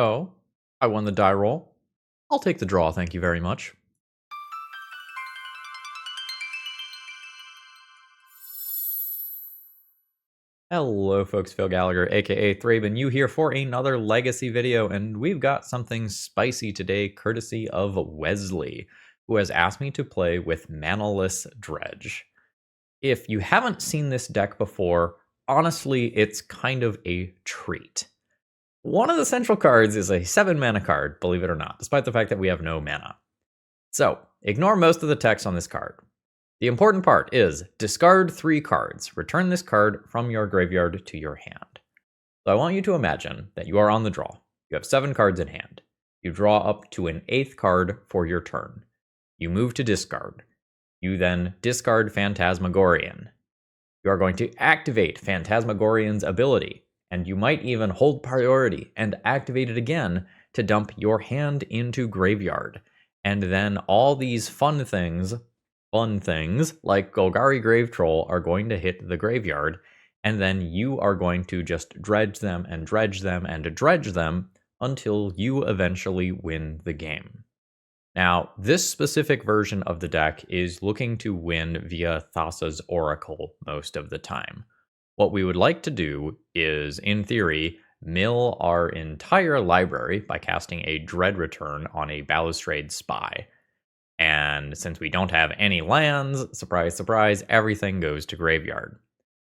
Oh, I won the die roll. I'll take the draw, thank you very much. Hello folks, Phil Gallagher, aka ThrabenU here for another Legacy video, and we've got something spicy today courtesy of Wesley, who has asked me to play with Manaless Dredge. If you haven't seen this deck before, honestly, it's kind of a treat. One of the central cards is a 7 mana card, believe it or not, despite the fact that we have no mana. So, ignore most of the text on this card. The important part is discard 3 cards. Return this card from your graveyard to your hand. So I want you to imagine that you are on the draw. You have 7 cards in hand. You draw up to an 8th card for your turn. You move to discard. You then discard Phantasmagorian. You are going to activate Phantasmagorian's ability, and you might even hold priority and activate it again to dump your hand into graveyard. And then all these fun things like Golgari Grave Troll are going to hit the graveyard, and then you are going to just dredge them and dredge them and dredge them until you eventually win the game. Now, this specific version of the deck is looking to win via Thassa's Oracle most of the time. What we would like to do is, in theory, mill our entire library by casting a Dread Return on a Balustrade Spy. And since we don't have any lands, surprise, surprise, everything goes to graveyard.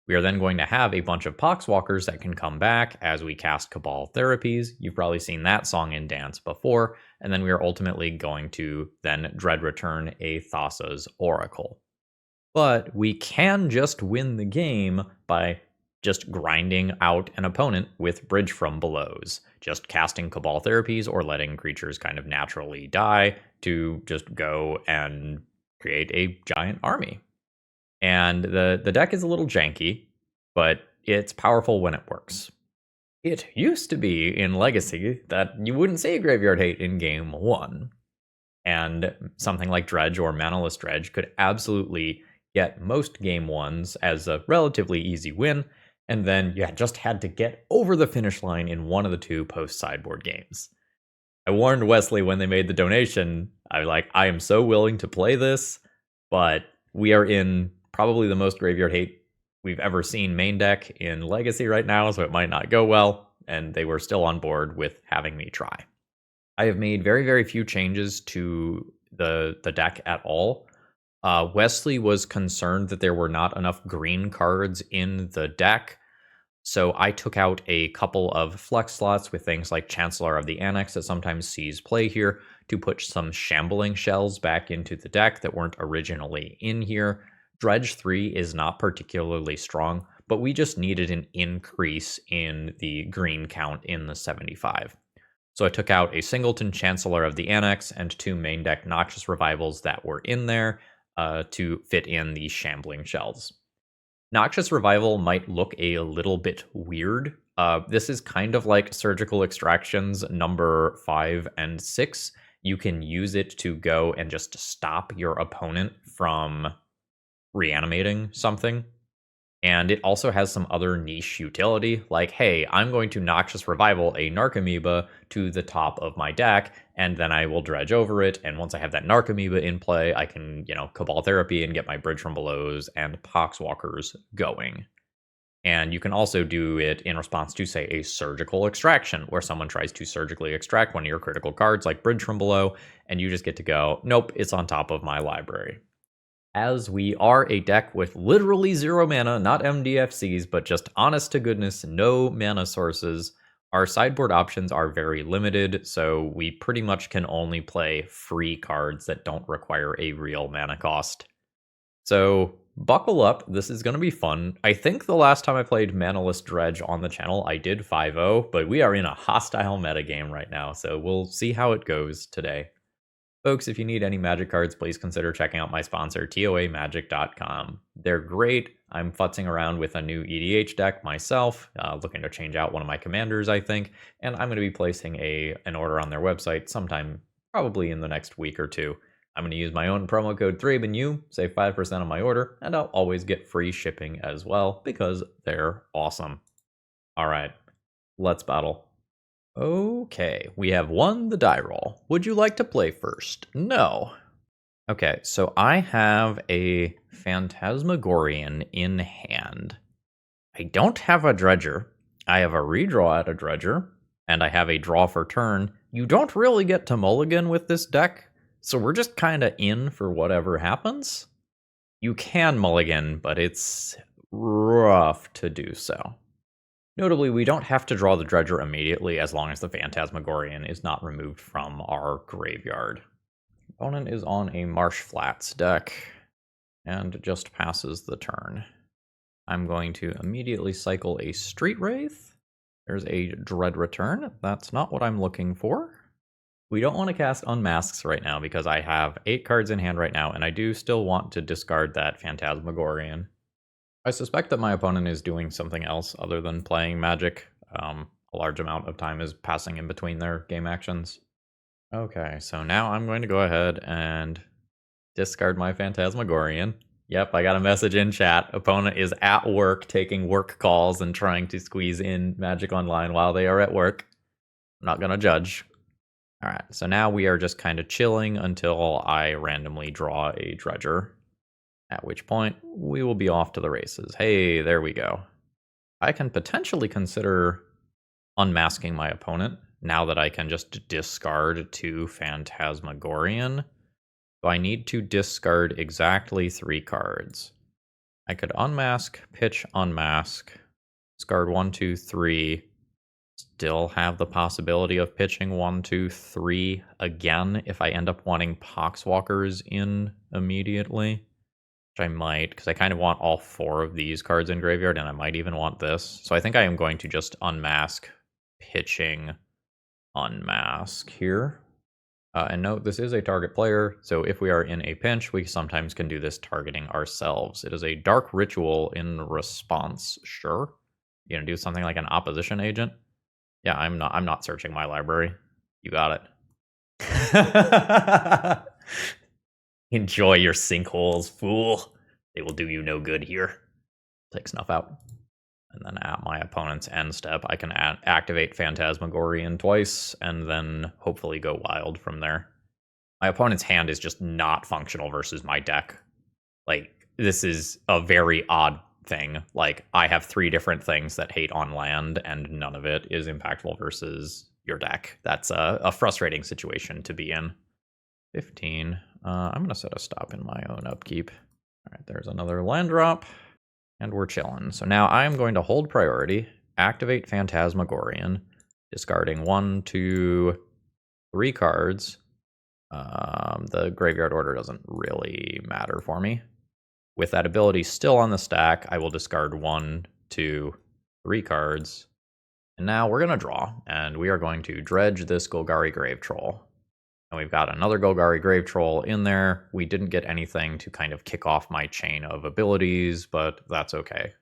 We are then going to have a bunch of Poxwalkers that can come back as we cast Cabal Therapies. You've probably seen that song and dance before. And then we are ultimately going to then Dread Return a Thassa's Oracle. But we can just win the game by just grinding out an opponent with Bridge from Belows, just casting Cabal Therapies or letting creatures kind of naturally die to just go and create a giant army. And the deck is a little janky, but it's powerful when it works. It used to be in Legacy that you wouldn't see a Graveyard Hate in game 1. And something like Dredge or Manaless Dredge could absolutely get most game 1s as a relatively easy win, and then you just had to get over the finish line in one of the 2 post-sideboard games. I warned Wesley when they made the donation, I am so willing to play this, but we are in probably the most Graveyard Hate we've ever seen main deck in Legacy right now, so it might not go well, and they were still on board with having me try. I have made very, very few changes to the deck at all. Wesley was concerned that there were not enough green cards in the deck, so I took out a couple of flex slots with things like Chancellor of the Annex that sometimes sees play here to put some Shambling Shells back into the deck that weren't originally in here. Dredge 3 is not particularly strong, but we just needed an increase in the green count in the 75. So I took out a Singleton Chancellor of the Annex and 2 main deck Noxious Revivals that were in there to fit in the Shambling Shells. Noxious Revival might look a little bit weird. This is kind of like Surgical Extractions number 5 and 6. You can use it to go and just stop your opponent from reanimating something. And it also has some other niche utility, like, hey, I'm going to Noxious Revival a Narcomoeba to the top of my deck, and then I will dredge over it, and once I have that Narcomoeba in play, I can, Cabal Therapy and get my Bridge from Belows and Poxwalkers going. And you can also do it in response to, say, a Surgical Extraction, where someone tries to surgically extract one of your critical cards, like Bridge from Below, and you just get to go, nope, it's on top of my library. As we are a deck with literally 0 mana, not MDFCs, but just honest to goodness, no mana sources, our sideboard options are very limited, so we pretty much can only play free cards that don't require a real mana cost. So buckle up, this is going to be fun. I think the last time I played Manaless Dredge on the channel, I did 5-0, but we are in a hostile metagame right now, so we'll see how it goes today. Folks, if you need any Magic cards, please consider checking out my sponsor, TOAMagic.com. They're great. I'm futzing around with a new EDH deck myself, looking to change out one of my commanders, I think, and I'm going to be placing an order on their website sometime probably in the next week or 2. I'm going to use my own promo code ThrabenU, save 5% on my order, and I'll always get free shipping as well because they're awesome. All right, let's battle. Okay, we have won the die roll. Would you like to play first? No. Okay, so I have a Phantasmagorian in hand. I don't have a Dredger. I have a redraw at a Dredger, and I have a draw for turn. You don't really get to mulligan with this deck, so we're just kind of in for whatever happens. You can mulligan, but it's rough to do so. Notably, we don't have to draw the Dredger immediately as long as the Phantasmagorian is not removed from our graveyard. Opponent is on a Marsh Flats deck and just passes the turn. I'm going to immediately cycle a Street Wraith. There's a Dread Return. That's not what I'm looking for. We don't want to cast Unmasks right now because I have 8 cards in hand right now, and I do still want to discard that Phantasmagorian. I suspect that my opponent is doing something else other than playing Magic. A large amount of time is passing in between their game actions. Okay, so now I'm going to go ahead and discard my Phantasmagorian. Yep, I got a message in chat. Opponent is at work taking work calls and trying to squeeze in Magic Online while they are at work. I'm not going to judge. All right, so now we are just kind of chilling until I randomly draw a Dredger. At which point, we will be off to the races. Hey, there we go. I can potentially consider unmasking my opponent now that I can just discard 2 Phantasmagorian. So I need to discard exactly 3 cards. I could unmask, pitch, unmask, discard 1, 2, 3. Still have the possibility of pitching 1, 2, 3 again if I end up wanting Poxwalkers in immediately. I might, because I kind of want all 4 of these cards in graveyard, and I might even want this. So I think I am going to just unmask, pitching, unmask here. And note, this is a target player, so if we are in a pinch, we sometimes can do this targeting ourselves. It is a Dark Ritual in response, sure. You gonna do something like an opposition agent? Yeah, I'm not searching my library. You got it. Enjoy your sinkholes, fool. They will do you no good here. Take Snuff out. And then at my opponent's end step, I can activate Phantasmagorian twice, and then hopefully go wild from there. My opponent's hand is just not functional versus my deck. Like, this is a very odd thing. Like, I have 3 different things that hate on land, and none of it is impactful versus your deck. That's a frustrating situation to be in. 15. I'm going to set a stop in my own upkeep. All right, there's another land drop, and we're chilling. So now I'm going to hold priority, activate Phantasmagorian, discarding 1, 2, 3 cards. The graveyard order doesn't really matter for me. With that ability still on the stack, I will discard 1, 2, 3 cards. And now we're going to draw, and we are going to dredge this Golgari Grave Troll. And we've got another Golgari Grave Troll in there. We didn't get anything to kind of kick off my chain of abilities, but that's okay.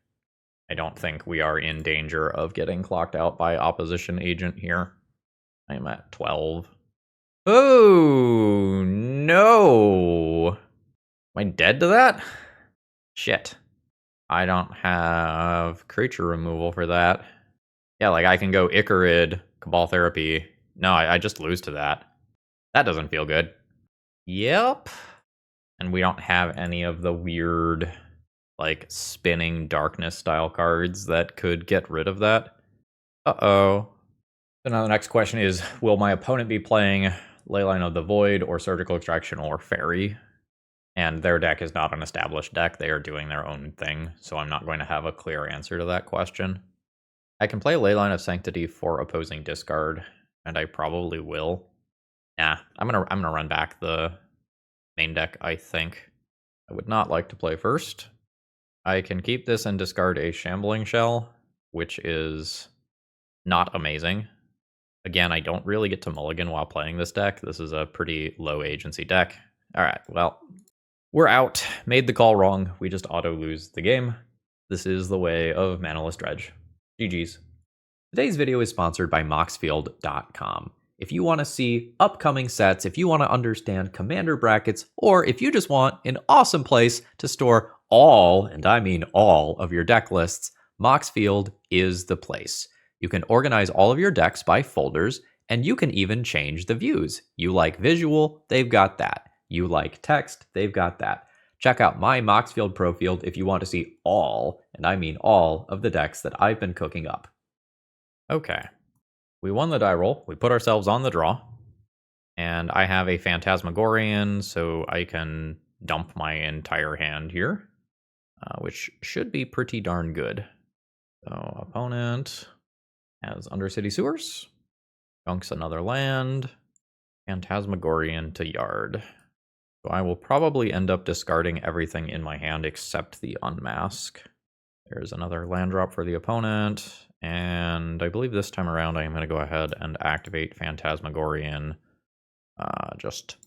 I don't think we are in danger of getting clocked out by opposition agent here. I'm at 12. Oh, no. Am I dead to that? Shit. I don't have creature removal for that. Yeah, like I can go Icarid, Cabal Therapy. No, I just lose to that. That doesn't feel good. Yep. And we don't have any of the weird, like, spinning darkness style cards that could get rid of that. Uh-oh. So now the next question is, will my opponent be playing Leyline of the Void or Surgical Extraction or Fairy? And their deck is not an established deck. They are doing their own thing, so I'm not going to have a clear answer to that question. I can play Leyline of Sanctity for opposing discard, and I probably will. Nah, I'm gonna run back the main deck, I think. I would not like to play first. I can keep this and discard a Shambling Shell, which is not amazing. Again, I don't really get to mulligan while playing this deck. This is a pretty low agency deck. Alright, well, we're out. Made the call wrong. We just auto-lose the game. This is the way of Manaless Dredge. GG's. Today's video is sponsored by Moxfield.com. If you want to see upcoming sets, if you want to understand commander brackets, or if you just want an awesome place to store all, and I mean all, of your deck lists, Moxfield is the place. You can organize all of your decks by folders, and you can even change the views. You like visual, they've got that. You like text, they've got that. Check out my Moxfield Pro Field if you want to see all, and I mean all, of the decks that I've been cooking up. Okay, we won the die roll, we put ourselves on the draw, and I have a Phantasmagorian, so I can dump my entire hand here, which should be pretty darn good. So opponent has Undercity Sewers, junks another land, Phantasmagorian to yard. So I will probably end up discarding everything in my hand except the Unmask. There's another land drop for the opponent, and I believe this time around I am going to go ahead and activate Phantasmagorian just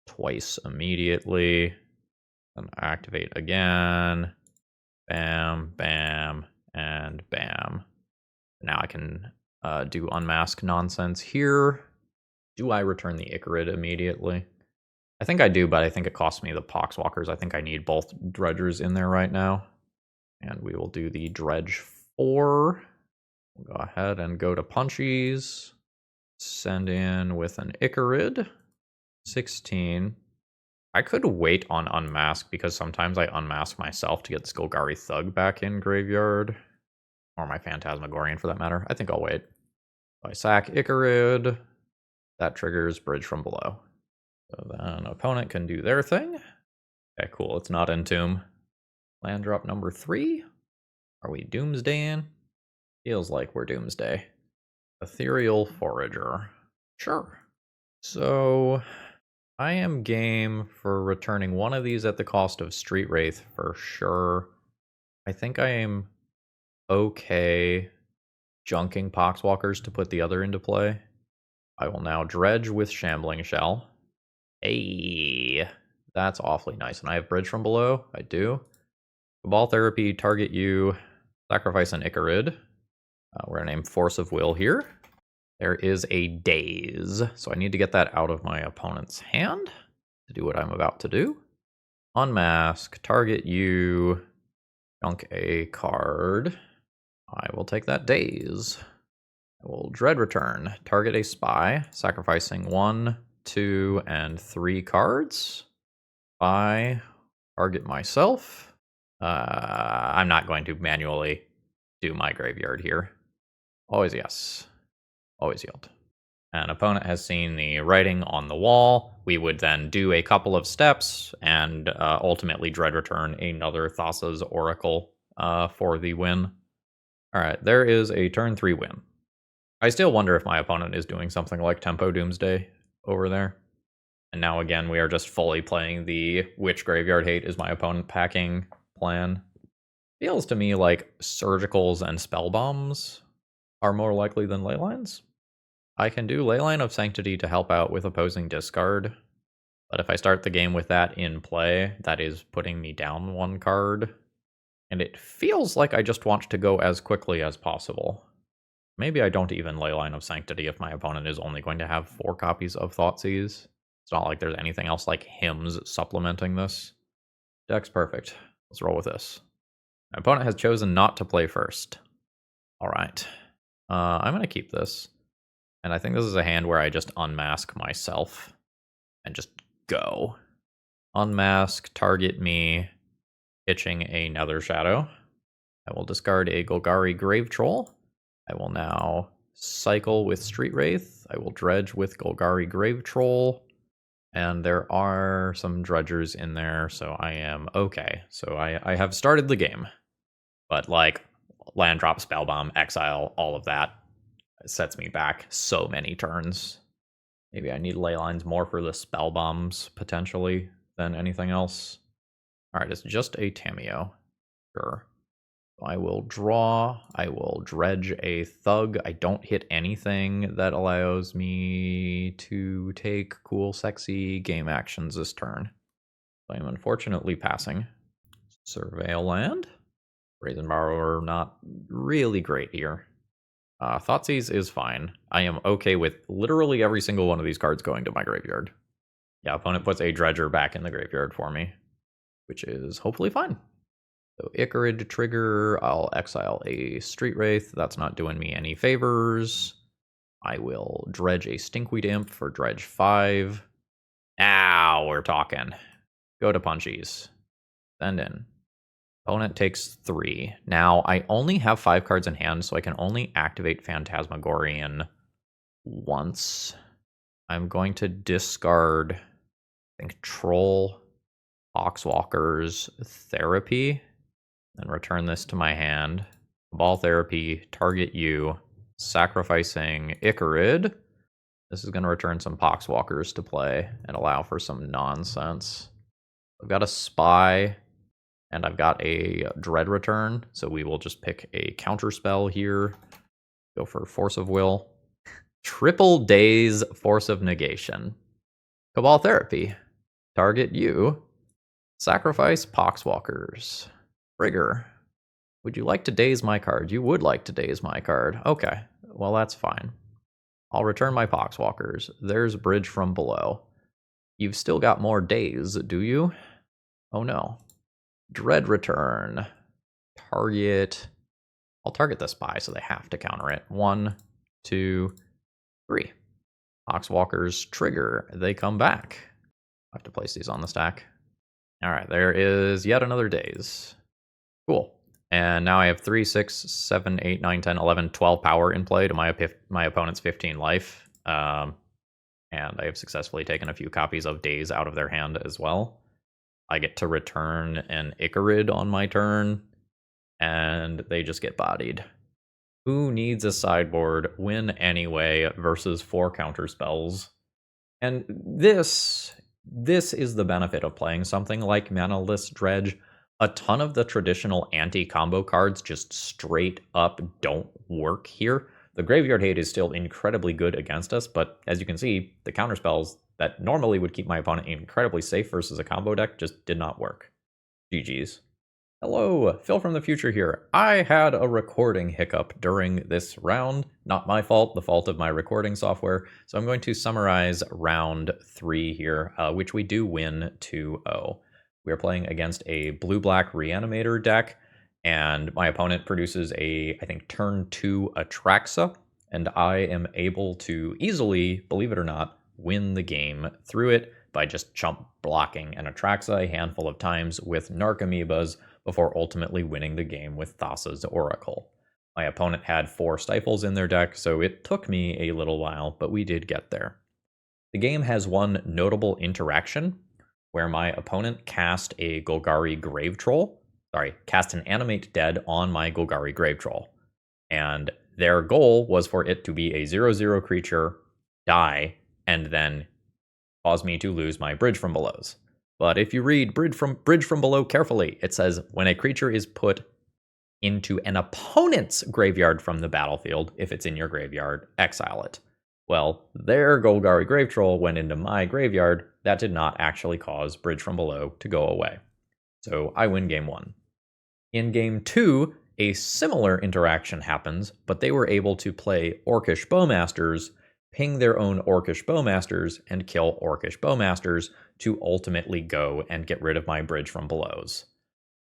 twice immediately. And activate again. Bam, bam, and bam. Now I can do Unmask nonsense here. Do I return the Icarid immediately? I think I do, but I think it costs me the Poxwalkers. I think I need both Dredgers in there right now. And we will do the Dredge 4. We'll go ahead and go to Punchies. Send in with an Icarid. 16. I could wait on Unmask because sometimes I unmask myself to get this Golgari Thug back in graveyard. Or my Phantasmagorian for that matter. I think I'll wait. I sack Icarid. That triggers Bridge from Below. So then opponent can do their thing. Okay, cool. It's not Entomb. Land drop number 3. Are we doomsdaying? Feels like we're doomsday. Ethereal Forager. Sure. So I am game for returning one of these at the cost of Street Wraith for sure. I think I am okay junking Poxwalkers to put the other into play. I will now dredge with Shambling Shell. Hey, that's awfully nice. And I have Bridge from Below. I do. Cabal Therapy, target you, sacrifice an Icarid. We're going to name Force of Will here. There is a Daze, so I need to get that out of my opponent's hand to do what I'm about to do. Unmask, target you, junk a card. I will take that Daze. I will Dread Return, target a Spy, sacrificing 1, 2, and 3 cards. Spy, target myself. I'm not going to manually do my graveyard here. Always yes. Always yield. An opponent has seen the writing on the wall. We would then do a couple of steps and ultimately Dread Return another Thassa's Oracle for the win. Alright, there is a turn 3 win. I still wonder if my opponent is doing something like Tempo Doomsday over there. And now again, we are just fully playing the which graveyard hate is my opponent packing plan. Feels to me like Surgicals and Spell Bombs are more likely than Leylines. I can do Leyline of Sanctity to help out with opposing discard, but if I start the game with that in play, that is putting me down 1 card, and it feels like I just want to go as quickly as possible. Maybe I don't even Leyline of Sanctity if my opponent is only going to have 4 copies of Thoughtseize. It's not like there's anything else like Hymns supplementing this. Deck's perfect. Let's roll with this. My opponent has chosen not to play first. Alright. I'm going to keep this. And I think this is a hand where I just unmask myself and just go. Unmask, target me, pitching a Nether Shadow. I will discard a Golgari Grave Troll. I will now cycle with Street Wraith. I will dredge with Golgari Grave Troll. And there are some dredgers in there, so I am okay. So I have started the game. But like land drop, Spellbomb, exile, all of that. It sets me back so many turns. Maybe I need Leylines more for the spell bombs, potentially, than anything else. Alright, it's just a Tameo. Sure. I will draw. I will dredge a Thug. I don't hit anything that allows me to take cool, sexy game actions this turn. I am unfortunately passing. Surveil land. Brazen Borrower, not really great here. Thoughtseize is fine. I am okay with literally every single one of these cards going to my graveyard. Yeah, opponent puts a Dredger back in the graveyard for me, which is hopefully fine. So Icarid to trigger, I'll exile a Street Wraith. That's not doing me any favors. I will dredge a Stinkweed Imp for dredge 5. Now we're talking. Go to punchies. Send in. Opponent takes 3. Now, I only have 5 cards in hand, so I can only activate Phantasmagorian once. I'm going to discard, I think, Troll, Oxwalker's Therapy, and return this to my hand. Ball Therapy, target you, sacrificing Icarid. This is going to return some Poxwalkers to play and allow for some nonsense. I've got a Spy, and I've got a Dread return, so we will just pick a counter spell here. Go for Force of Will. Triple Daze Force of Negation. Cabal Therapy. Target you. Sacrifice Poxwalkers. Trigger. Would you like to daze my card? You would like to daze my card. Okay, well that's fine. I'll return my Poxwalkers. There's Bridge from Below. You've still got more days, do you? Oh no. Dread return. Target. I'll target the Spy so they have to counter it. 1, 2, 3. Poxwalkers trigger. They come back. I have to place these on the stack. Alright, there is yet another daze. Cool. And now I have 3, 6, 7, 8, 9, 10, 11, 12 power in play to my opponent's 15 life. And I have successfully taken a few copies of Daze out of their hand as well. I get to return an Icarid on my turn, and they just get bodied. Who needs a sideboard? Win anyway versus 4 counter spells. And this is the benefit of playing something like Manaless Dredge. A ton of the traditional anti-combo cards just straight up don't work here. The Graveyard Hate is still incredibly good against us, but as you can see, the counterspells that normally would keep my opponent incredibly safe versus a combo deck just did not work. GG's. Hello, Phil from the future here. I had a recording hiccup during this round. Not my fault, the fault of my recording software. So I'm going to summarize round 3 here, which we do win 2-0. We are playing against a blue-black Reanimator deck, and my opponent produces a, I think, turn 2 Atraxa, and I am able to easily, believe it or not, win the game through it by just chump blocking an Atraxa a handful of times with Narcomoebas before ultimately winning the game with Thassa's Oracle. My opponent had 4 Stifles in their deck, so it took me a little while, but we did get there. The game has one notable interaction, where my opponent cast a Golgari Grave Troll. Cast an Animate Dead on my Golgari Grave Troll. And their goal was for it to be a 0/0 creature, die, and then cause me to lose my Bridge from Belows. But if you read Bridge from Below carefully, it says, when a creature is put into an opponent's graveyard from the battlefield, if it's in your graveyard, exile it. Well, their Golgari Grave Troll went into my graveyard. That did not actually cause Bridge from Below to go away. So I win game 1. In game 2, a similar interaction happens, but they were able to play Orcish Bowmasters, ping their own Orcish Bowmasters, and kill Orcish Bowmasters to ultimately go and get rid of my Bridge from Belows.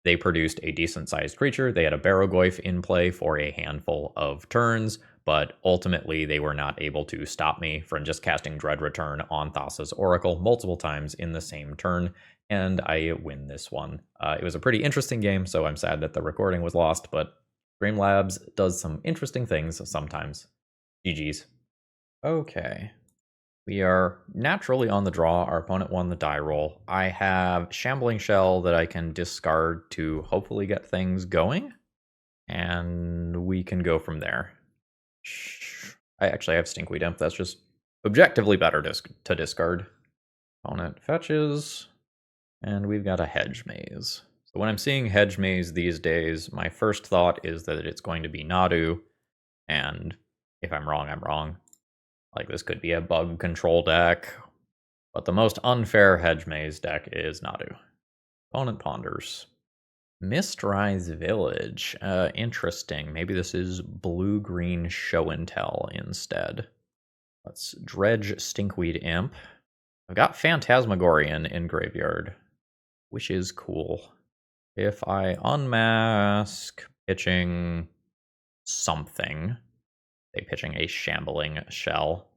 They produced a decent-sized creature. They had a Barrogoyf in play for a handful of turns, but ultimately they were not able to stop me from just casting Dread Return on Thassa's Oracle multiple times in the same turn, and I win this one. It was a pretty interesting game, so I'm sad that the recording was lost, but Streamlabs does some interesting things sometimes. GG's. Okay. We are naturally on the draw. Our opponent won the die roll. I have Shambling Shell that I can discard to hopefully get things going, and we can go from there. I actually have Stinkweed Imp. That's just objectively better to discard. Opponent fetches, and we've got a Hedge Maze. So when I'm seeing Hedge Maze these days, my first thought is that it's going to be Nadu, and if I'm wrong, I'm wrong. Like, this could be a bug control deck, but the most unfair Hedge Maze deck is Nadu. Opponent ponders. Mistrise Village. Interesting. Maybe this is blue-green Show and Tell instead. Let's dredge Stinkweed Imp. I've got Phantasmagorian in graveyard, which is cool. If I unmask pitching something, say pitching a shambling shell,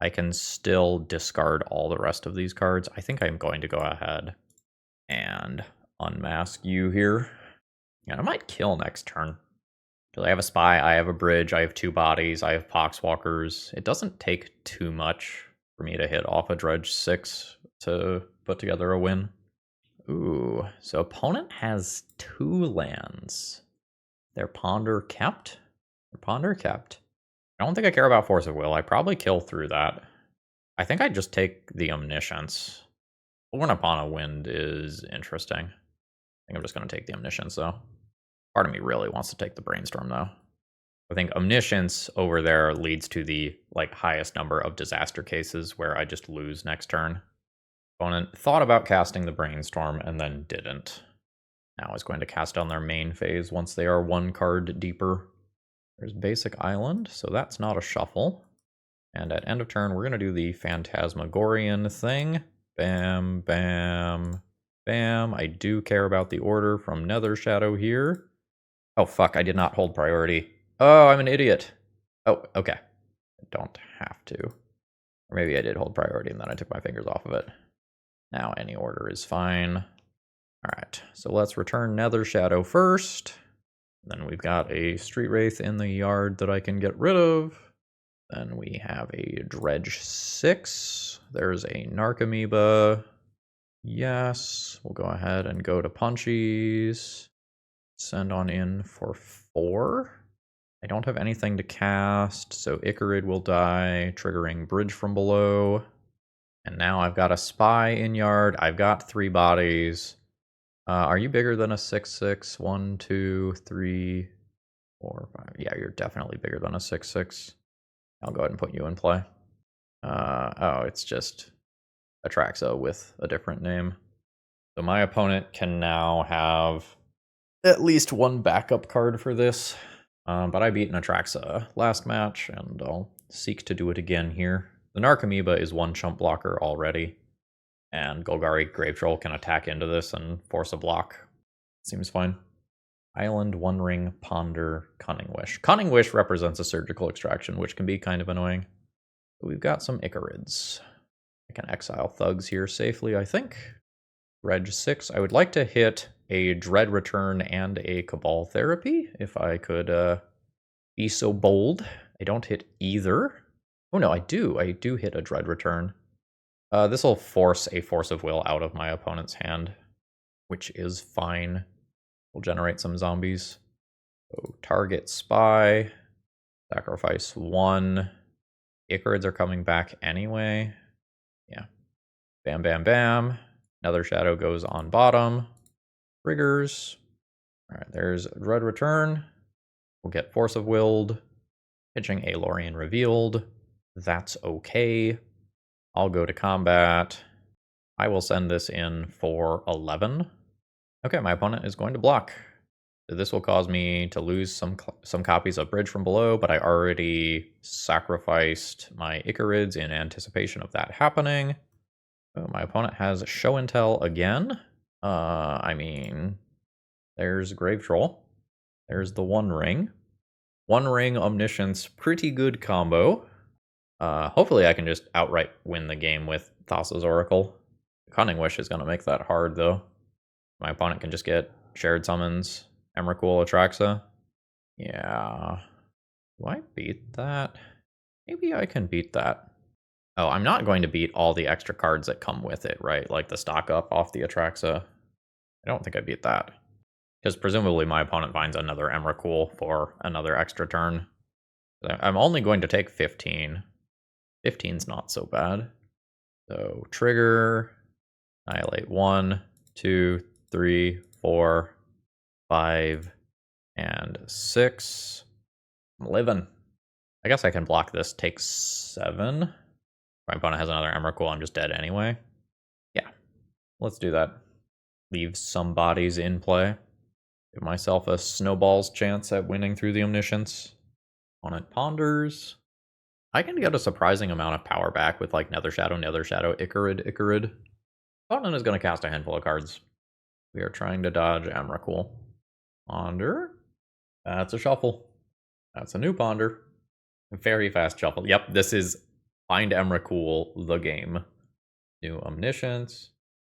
I can still discard all the rest of these cards. I think I'm going to go ahead and unmask you here. And I might kill next turn. Because I have a spy, I have a bridge, I have 2 bodies, I have poxwalkers. It doesn't take too much for me to hit off a dredge 6 to put together a win. Ooh, so opponent has 2 lands. Their ponder kept? Their ponder kept. I don't think I care about Force of Will. I probably kill through that. I think I just take the Omniscience. Born Upon a Wind is interesting. I think I'm just going to take the Omniscience, though. Part of me really wants to take the Brainstorm, though. I think Omniscience over there leads to the highest number of disaster cases where I just lose next turn. Opponent thought about casting the Brainstorm and then didn't. Now is going to cast on their main phase once they are 1 card deeper. There's Basic Island, so that's not a shuffle. And at end of turn, we're going to do the Phantasmagorian thing. Bam, bam, bam. I do care about the order from Nether Shadow here. Oh, fuck, I did not hold priority. Oh, I'm an idiot. Oh, okay. I don't have to. Or maybe I did hold priority and then I took my fingers off of it. Now any order is fine. Alright, so let's return Nether Shadow first. Then we've got a Street Wraith in the yard that I can get rid of. Then we have a Dredge 6. There's a Narcomoeba. Yes, we'll go ahead and go to Punchies. Send on in for 4. I don't have anything to cast, so Icarid will die, triggering Bridge from Below. And now I've got a Spy in yard. I've got 3 bodies. Are you bigger than a 6/6? 1, 2, 3, 4, 5. Yeah, you're definitely bigger than a 6/6. I'll go ahead and put you in play. Oh, it's just Atraxa with a different name. So my opponent can now have at least 1 backup card for this. But I beat an Atraxa last match, and I'll seek to do it again here. The Narcomoeba is 1 chump blocker already, and Golgari Gravetroll can attack into this and force a block. Seems fine. Island, 1 ring, ponder, Cunning Wish. Cunning Wish represents a surgical extraction, which can be kind of annoying. But we've got some Icarids. I can exile thugs here safely, I think. Dredge 6. I would like to hit a Dread Return and a Cabal Therapy, if I could be so bold. I don't hit either. Oh no, I do. I do hit a Dread Return. This will force a Force of Will out of my opponent's hand, which is fine. We'll generate some zombies. So target Spy. Sacrifice 1. Icarids are coming back anyway. Yeah. Bam, bam, bam. Another Shadow goes on bottom. Triggers. Alright, there's Dread Return. We'll get Force of Willed. Pitching a Lorien Revealed. That's okay. I'll go to combat. I will send this in for 11. Okay, my opponent is going to block. So this will cause me to lose some copies of Bridge from Below, but I already sacrificed my Icarids in anticipation of that happening. So my opponent has Show and Tell again. I mean, there's Grave Troll. There's the 1 ring. 1 ring Omniscience, pretty good combo. Hopefully I can just outright win the game with Thassa's Oracle. Cunning Wish is going to make that hard, though. My opponent can just get Shared Summons, Emrakul, Atraxa. Yeah. Do I beat that? Maybe I can beat that. Oh, I'm not going to beat all the extra cards that come with it, right? Like the stock up off the Atraxa. I don't think I beat that. Because presumably my opponent finds another Emrakul for another extra turn. I'm only going to take 15. 15's not so bad. So trigger, annihilate 1, 2, 3, 4, 5, and 6. I'm living. I guess I can block this, take 7. My opponent has another Emrakul, I'm just dead anyway. Yeah, let's do that. Leave some bodies in play. Give myself a snowball's chance at winning through the Omniscience. Opponent ponders. I can get a surprising amount of power back with like Nether Shadow, Icarid. Opponent is going to cast a handful of cards. We are trying to dodge Emrakul. Ponder. That's a shuffle. That's a new ponder. Very fast shuffle. Yep, this is Find Emrakul, the game. New Omniscience.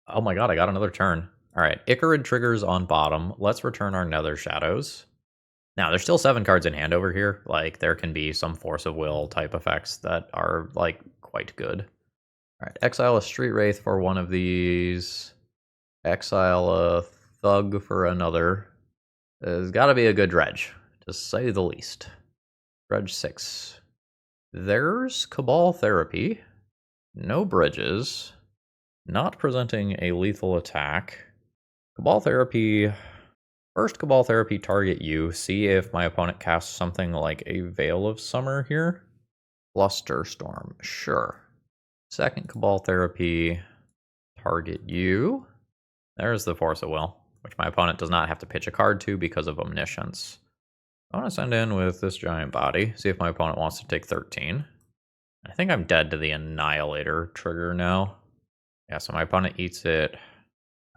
Oh my god, I got another turn. Alright, Icarid triggers on bottom. Let's return our Nether Shadows. Now, there's still 7 cards in hand over here. Like, there can be some Force of Will type effects that are, like, quite good. Alright, exile a Street Wraith for one of these. Exile a Thug for another. There's gotta be a good Dredge, to say the least. Dredge 6. There's Cabal Therapy. No bridges. Not presenting a lethal attack. Cabal Therapy. First Cabal Therapy, target you. See if my opponent casts something like a Veil of Summer here. Fluster Storm, sure. Second Cabal Therapy, target you. There's the Force of Will, which my opponent does not have to pitch a card to because of Omniscience. I want to send in with this Giant Body, see if my opponent wants to take 13. I think I'm dead to the Annihilator trigger now. Yeah, so my opponent eats it.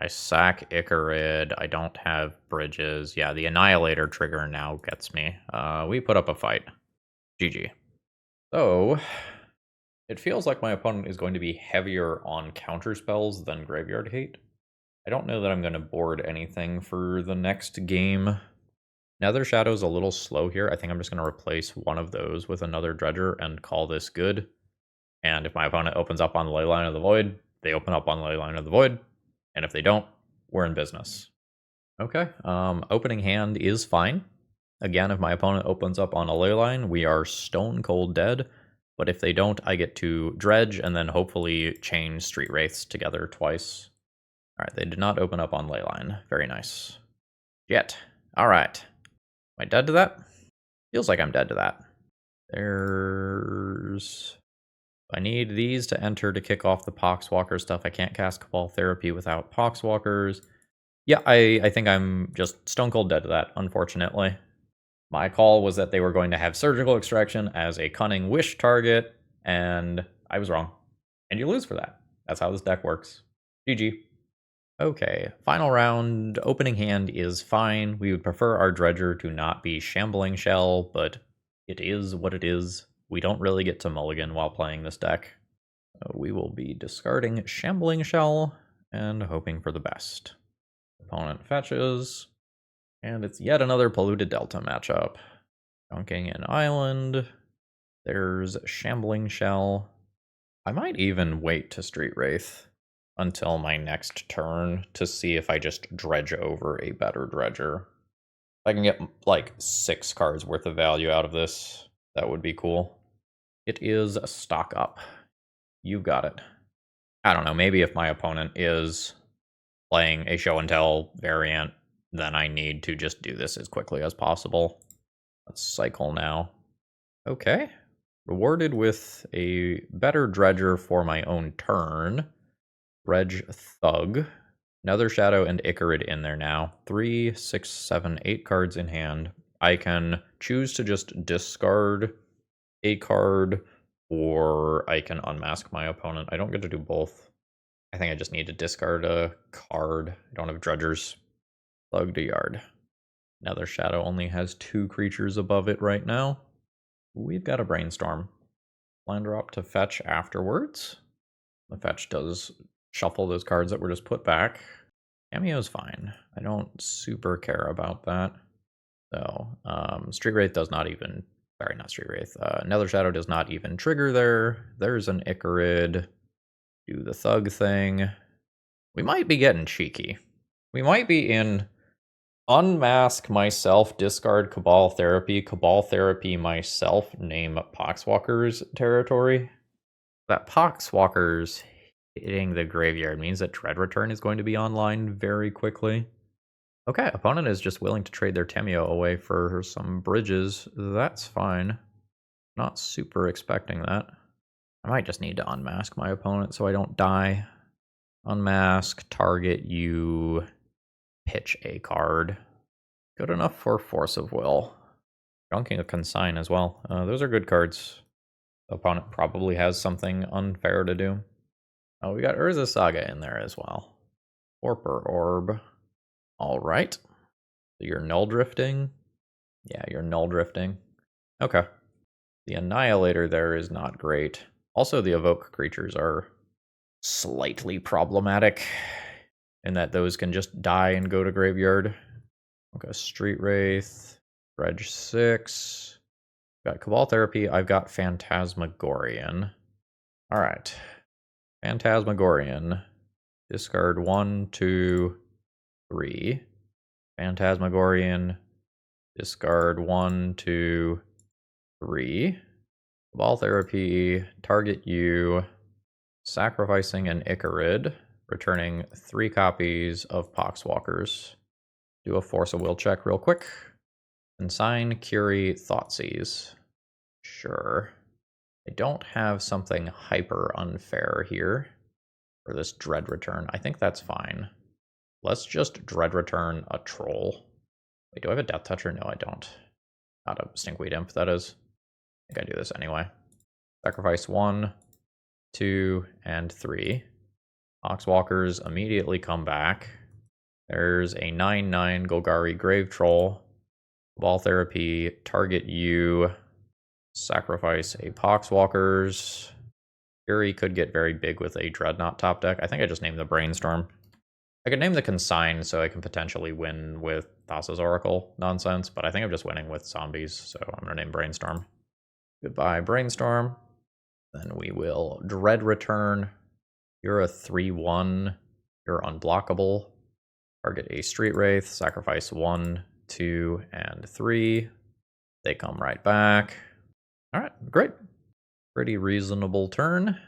I sack Icarid. I don't have bridges. Yeah, the Annihilator trigger now gets me. We put up a fight. GG. So, it feels like my opponent is going to be heavier on counter spells than Graveyard Hate. I don't know that I'm going to board anything for the next game. Nether Shadow's a little slow here. I think I'm just going to replace one of those with another Dredger and call this good. And if my opponent opens up on the Leyline of the Void, they open up on the Leyline of the Void. And if they don't, we're in business. Okay, opening hand is fine. Again, if my opponent opens up on a Leyline, we are stone cold dead. But if they don't, I get to Dredge and then hopefully chain Street Wraiths together twice. Alright, they did not open up on Leyline. Very nice. Yet. Alright. Am I dead to that? Feels like I'm dead to that. There's... I need these to enter to kick off the Poxwalker stuff. I can't cast Cabal Therapy without Poxwalkers. Yeah, I think I'm just stone cold dead to that, unfortunately. My call was that they were going to have Surgical Extraction as a Cunning Wish target, and I was wrong. And you lose for that. That's how this deck works. GG. Okay, final round. Opening hand is fine. We would prefer our Dredger to not be Shambling Shell, but it is what it is. We don't really get to mulligan while playing this deck. We will be discarding Shambling Shell and hoping for the best. Opponent fetches, and it's yet another Polluted Delta matchup. Dunking an island. There's Shambling Shell. I might even wait to Street Wraith until my next turn to see if I just dredge over a better Dredger. If I can get like 6 cards worth of value out of this, that would be cool. It is a stock up. You've got it. I don't know, maybe if my opponent is playing a show and tell variant, then I need to just do this as quickly as possible. Let's cycle now. Okay. Rewarded with a better Dredger for my own turn. Dredge Thug. Nether Shadow and Icarid in there now. 3, 6, 7, 8 cards in hand. I can choose to just discard a card, or I can unmask my opponent. I don't get to do both. I think I just need to discard a card. I don't have Dredgers. Thug to yard. Nether Shadow only has 2 creatures above it right now. We've got a Brainstorm. Land drop to fetch afterwards. The fetch does shuffle those cards that were just put back. Cameo's fine. I don't super care about that. So, Street Wraith does not even... Sorry, not Street Wraith. Nether Shadow does not even trigger there. There's an Icarid. Do the Thug thing. We might be getting cheeky. We might be in Unmask myself, discard Cabal Therapy myself, name Poxwalkers territory. That Poxwalkers hitting the graveyard means that Dread Return is going to be online very quickly. Okay, opponent is just willing to trade their Temio away for some bridges. That's fine. Not super expecting that. I might just need to unmask my opponent so I don't die. Unmask, target you, pitch a card. Good enough for Force of Will. Dunking a Consign as well. Those are good cards. The opponent probably has something unfair to do. Oh, we got Urza Saga in there as well. Orper Orb. All right. So you're null drifting. Yeah, you're null drifting. Okay. The Annihilator there is not great. Also, the Evoke creatures are slightly problematic in that those can just die and go to graveyard. Okay, Street Wraith, Dredge 6. Got Cabal Therapy. I've got Phantasmagorian. All right. Phantasmagorian. Discard 1, 2, 3. Phantasmagorian. Discard 1, 2, 3. Cabal Therapy. Target you. Sacrificing an Icarid. Returning 3 copies of Poxwalkers. Do a Force of Will check real quick. Consign Curie Thoughtseize. Sure. I don't have something hyper unfair here for this Dread Return. I think that's fine. Let's just Dread Return a Troll. Wait, do I have a Death Toucher? No, I don't. Not a Stinkweed Imp, that is. I think I do this anyway. Sacrifice 1, 2, and 3. Poxwalkers immediately come back. There's a 9/9 Golgari Grave Troll. Ball Therapy, target you. Sacrifice a Poxwalkers. Fury could get very big with a Dreadnought top deck. I think I just named the Brainstorm. I could name the Consign so I can potentially win with Thassa's Oracle nonsense, but I think I'm just winning with zombies, so I'm going to name Brainstorm. Goodbye, Brainstorm. Then we will Dread Return. You're a 3/1. You're unblockable. Target a Street Wraith. Sacrifice 1, 2, and 3. They come right back. All right, great. Pretty reasonable turn.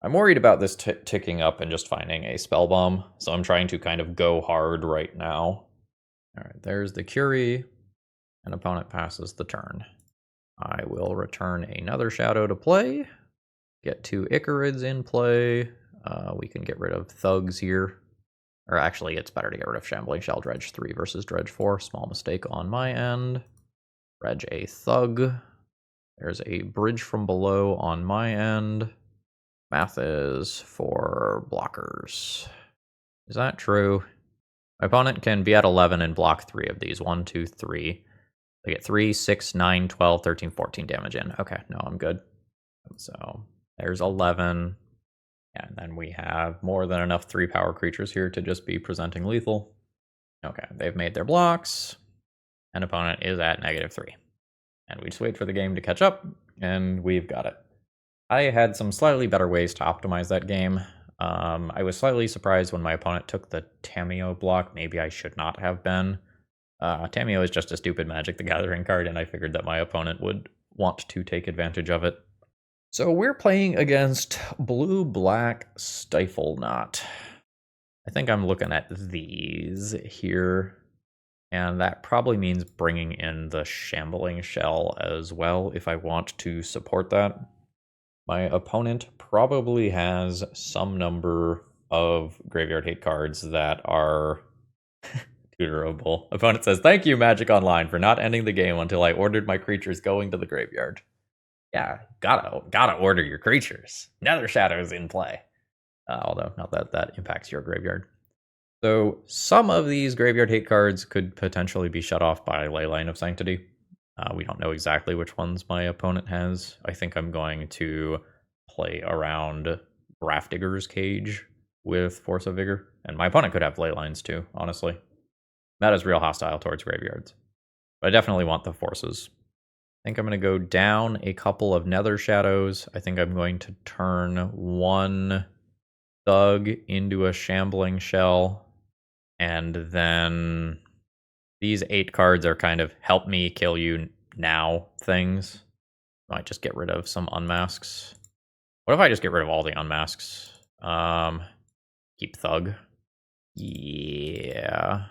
I'm worried about this ticking up and just finding a spell bomb, so I'm trying to kind of go hard right now. All right, there's the Curie. An opponent passes the turn. I will return another Shadow to play. Get 2 Icarids in play. We can get rid of Thugs here. Or actually, it's better to get rid of Shambling Shell. Dredge 3 versus Dredge 4. Small mistake on my end. Dredge a Thug. There's a Bridge from Below on my end. Math is for blockers. Is that true? My opponent can be at 11 and block 3 of these. 1, 2, 3. They get 3, 6, 9, 12, 13, 14 damage in. Okay, no, I'm good. So there's 11. And then we have more than enough 3-power creatures here to just be presenting lethal. Okay, they've made their blocks. An opponent is at -3. And we just wait for the game to catch up, and we've got it. I had some slightly better ways to optimize that game. I was slightly surprised when my opponent took the Tamiyo block. Maybe I should not have been. Tamiyo is just a stupid Magic the Gathering card, and I figured that my opponent would want to take advantage of it. So we're playing against Blue-Black Stifle Knot. I think I'm looking at these here, and that probably means bringing in the Shambling Shell as well if I want to support that. My opponent probably has some number of Graveyard Hate cards that are tutorable. Opponent says, "Thank you, Magic Online, for not ending the game until I ordered my creatures going to the graveyard." Yeah, gotta order your creatures. Nether Shadow's in play. Although, not that that impacts your graveyard. So, some of these Graveyard Hate cards could potentially be shut off by Leyline of Sanctity. We don't know exactly which ones my opponent has. I think I'm going to play around Grafdigger's Cage with Force of Vigor. And my opponent could have Leylines too, honestly. Meta's real hostile towards graveyards. But I definitely want the forces. I think I'm going to go down a couple of Nether Shadows. I think I'm going to turn 1 Thug into a Shambling Shell. And then these 8 cards are kind of help me kill you now things. Might just get rid of some unmasks. What if I just get rid of all the unmasks? Keep Thug. Yeah.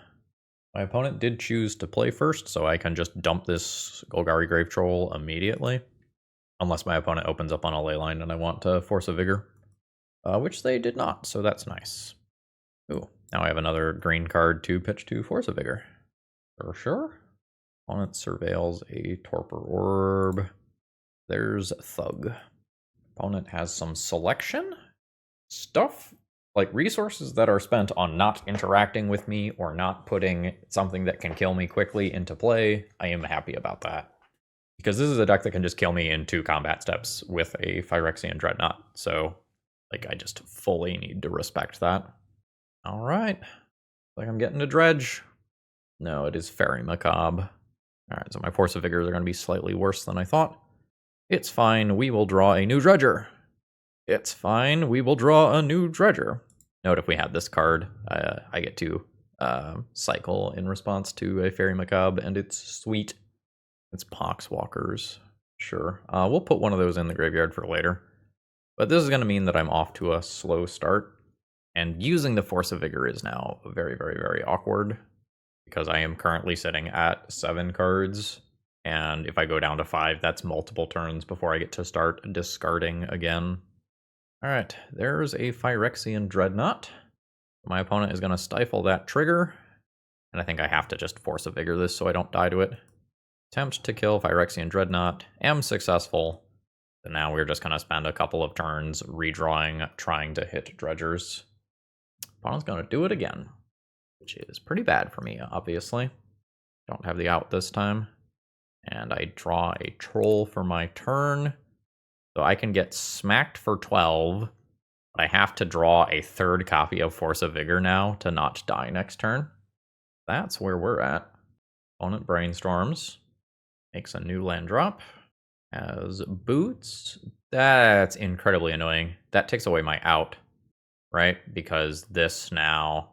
My opponent did choose to play first, so I can just dump this Golgari Grave Troll immediately. Unless my opponent opens up on a Leyline and I want to Force a Vigor. Which they did not, so that's nice. Ooh, now I have another green card to pitch to Force a Vigor. For sure. Opponent surveils a Torpor Orb. There's Thug. Opponent has some selection stuff. Like, resources that are spent on not interacting with me or not putting something that can kill me quickly into play, I am happy about that. Because this is a deck that can just kill me in 2 combat steps with a Phyrexian Dreadnought. So, like, I just fully need to respect that. Alright. Like I'm getting to Dredge. No, it is Fairy Macabre. Alright, so my Force of Vigors are going to be slightly worse than I thought. It's fine, we will draw a new Dredger. It's fine, we will draw a new Dredger. Note if we had this card, I get to cycle in response to a Fairy Macabre, and it's sweet. It's Poxwalkers. Sure. We'll put one of those in the graveyard for later. But this is going to mean that I'm off to a slow start. And using the Force of Vigor is now very, very, very awkward. Because I am currently sitting at 7 cards. And if I go down to 5, that's multiple turns before I get to start discarding again. Alright, there's a Phyrexian Dreadnought. My opponent is going to stifle that trigger. And I think I have to just Force of Vigor this so I don't die to it. Attempt to kill Phyrexian Dreadnought. Am successful. And now we're just going to spend a couple of turns redrawing, trying to hit Dredgers. Opponent's going to do it again, which is pretty bad for me, obviously. Don't have the out this time. And I draw a Troll for my turn. So I can get smacked for 12. But I have to draw a 3rd copy of Force of Vigor now to not die next turn. That's where we're at. Opponent brainstorms. Makes a new land drop. Has boots. That's incredibly annoying. That takes away my out, right? Because this now,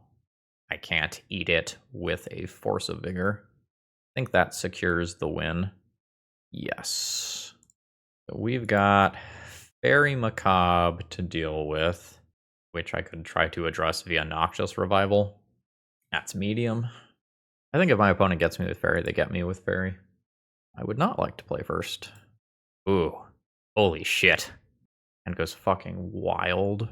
I can't eat it with a Force of Vigor. I think that secures the win. Yes. So we've got Fairy Macabre to deal with, which I could try to address via Noxious Revival. That's medium. I think if my opponent gets me with Fairy, they get me with Fairy. I would not like to play first. Ooh, holy shit. And goes fucking wild.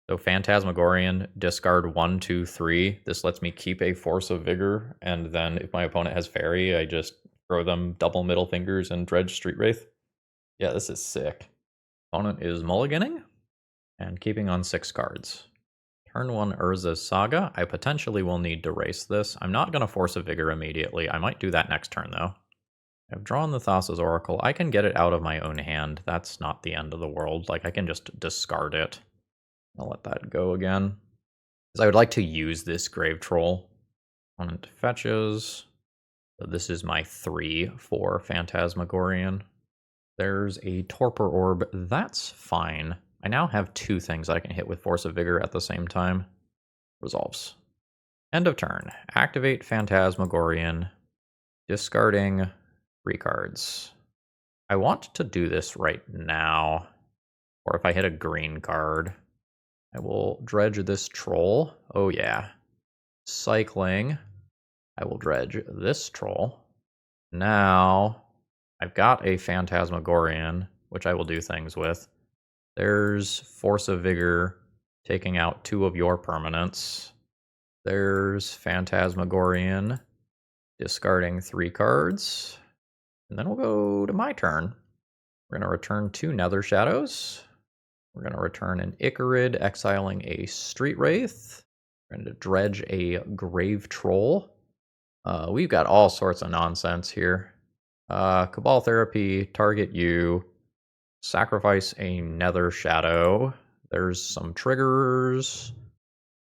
So Phantasmagorian, discard 1, 2, 3. This lets me keep a Force of Vigor, and then if my opponent has Fairy, I just throw them double middle fingers and Dredge Street Wraith. Yeah, this is sick. Opponent is mulliganing and keeping on 6 cards. Turn 1 Urza's Saga. I potentially will need to race this. I'm not going to Force of Vigor immediately. I might do that next turn, though. I've drawn the Thassa's Oracle. I can get it out of my own hand. That's not the end of the world. Like, I can just discard it. I'll let that go again. Because I would like to use this Grave Troll. Opponent fetches. So this is my 3 for Phantasmagorian. There's a Torpor Orb. That's fine. I now have 2 things I can hit with Force of Vigor at the same time. Resolves. End of turn. Activate Phantasmagorian. Discarding 3 cards. I want to do this right now. Or if I hit a green card, I will dredge this troll. Oh yeah. Cycling. I will dredge this troll. Now, I've got a Phantasmagorian, which I will do things with. There's Force of Vigor, taking out 2 of your permanents. There's Phantasmagorian, discarding 3 cards. And then we'll go to my turn. We're going to return 2 Nether Shadows. We're going to return an Icarid, exiling a Street Wraith. We're going to dredge a Grave Troll. We've got all sorts of nonsense here. Cabal Therapy, target you. Sacrifice a Nether Shadow. There's some triggers.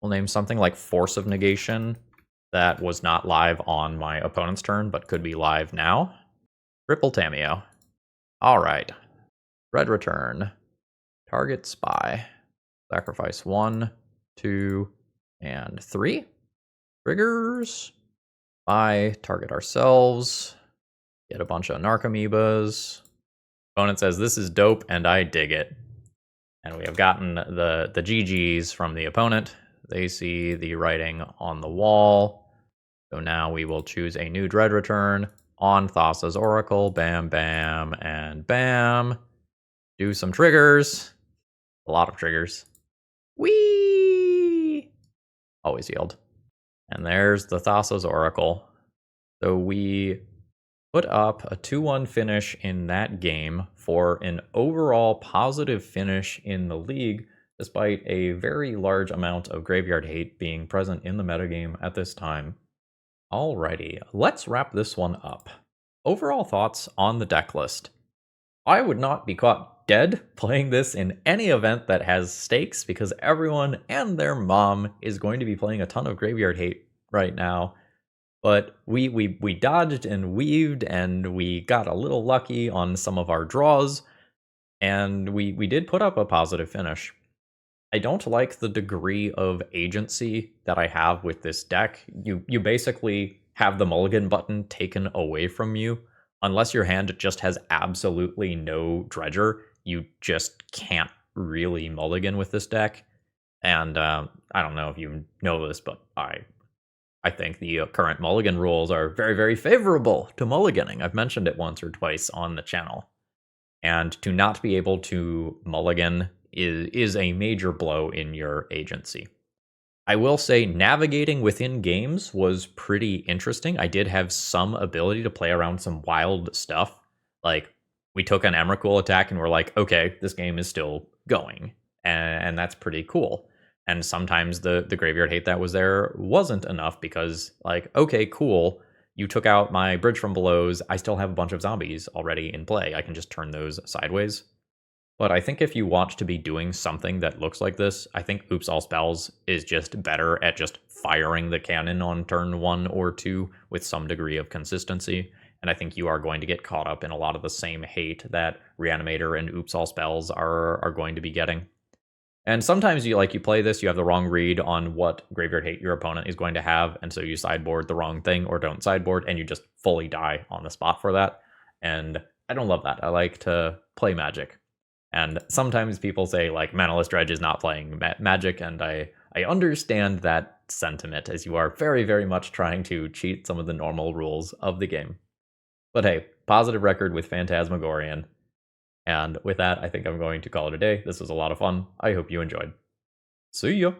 We'll name something like Force of Negation that was not live on my opponent's turn, but could be live now. Triple Tameo. Alright. Red return. Target Spy. Sacrifice 1, 2, and 3. Triggers. Spy. Target ourselves. Get a bunch of Narcomoebas. Opponent says, this is dope, and I dig it. And we have gotten the GGs from the opponent. They see the writing on the wall. So now we will choose a new Dread return on Thassa's Oracle. Bam, bam, and bam. Do some triggers. A lot of triggers. Whee! Always yield. And there's the Thassa's Oracle. So we put up a 2-1 finish in that game for an overall positive finish in the league, despite a very large amount of graveyard hate being present in the metagame at this time. Alrighty, let's wrap this one up. Overall thoughts on the deck list. I would not be caught dead playing this in any event that has stakes because everyone and their mom is going to be playing a ton of graveyard hate right now. But we dodged and weaved and we got a little lucky on some of our draws, and we did put up a positive finish. I don't like the degree of agency that I have with this deck. You basically have the mulligan button taken away from you. Unless your hand just has absolutely no dredger, you just can't really mulligan with this deck. And I don't know if you know this, but I think the current mulligan rules are very, very favorable to mulliganing. I've mentioned it once or twice on the channel. And to not be able to mulligan is a major blow in your agency. I will say navigating within games was pretty interesting. I did have some ability to play around some wild stuff. Like, we took an Emrakul attack and we're like, okay, this game is still going. And that's pretty cool. And sometimes the graveyard hate that was there wasn't enough because, like, okay, cool, you took out my Bridge from Belows. I still have a bunch of zombies already in play. I can just turn those sideways. But I think if you want to be doing something that looks like this, I think Oops All Spells is just better at just firing the cannon on turn 1 or 2 with some degree of consistency. And I think you are going to get caught up in a lot of the same hate that Reanimator and Oops All Spells are going to be getting. And sometimes you play this, you have the wrong read on what graveyard hate your opponent is going to have, and so you sideboard the wrong thing or don't sideboard, and you just fully die on the spot for that. And I don't love that. I like to play Magic. And sometimes people say, like, Manaless Dredge is not playing Magic, and I understand that sentiment, as you are very, very much trying to cheat some of the normal rules of the game. But hey, positive record with Phantasmagorian. And with that, I think I'm going to call it a day. This was a lot of fun. I hope you enjoyed. See ya!